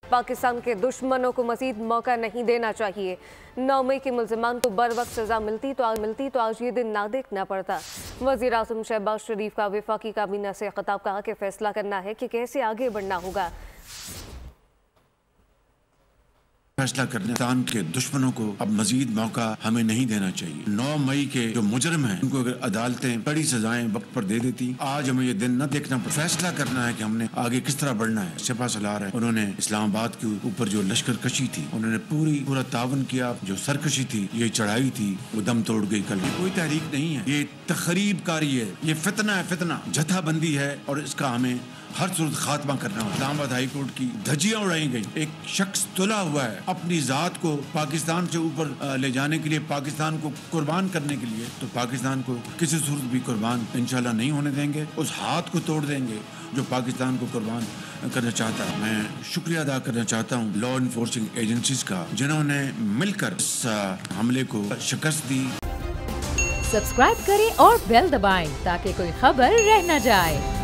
पाकिस्तान के दुश्मनों को मजीद मौका नहीं देना चाहिए। 9 मई के मुल्ज़िमान को बर वक्त सज़ा मिलती तो आज ये दिन ना देखना पड़ता। वज़ीर आज़म शहबाज शरीफ का वफाकी काबीना से खिताब, कहा कि फैसला करना है कि कैसे आगे बढ़ना होगा। फैसला करने पाकिस्तान के दुश्मनों को अब मजीद मौका हमें नहीं देना चाहिए। 9 मई के जो मुजरिम हैं उनको अगर अदालतें बड़ी सजाएं वक्त पर दे देती, आज हमें ये दिन न देखना पड़ा। फैसला करना है कि हमने आगे किस तरह बढ़ना है। सिपा सलार है, उन्होंने इस्लामाबाद के ऊपर जो लश्कर कशी थी, उन्होंने पूरा तावन किया। जो सरकशी थी, ये चढ़ाई थी, वो दम तोड़ गई। कल ये कोई तहरीक नहीं है, ये तखरीब कारी है, ये फितना है, फितना जथाबंदी है और इसका हमें हर सूरत खात्मा करना हो। इस्लामाबाद हाई कोर्ट की धज्जियां उड़ाई गई। एक शख्स तुला हुआ है अपनी जात को पाकिस्तान से ऊपर ले जाने के लिए, पाकिस्तान को कुर्बान करने के लिए, तो पाकिस्तान को किसी सूरत भी कुर्बान इंशाल्लाह नहीं होने देंगे। उस हाथ को तोड़ देंगे जो पाकिस्तान को कुर्बान करना चाहता है। मैं शुक्रिया अदा करना चाहता हूँ लॉ इन्फोर्सिंग एजेंसीज का, जिन्होंने मिलकर इस हमले को शिकस्त दी। सब्सक्राइब करें और बेल दबाएं ताकि कोई खबर रह न जाए।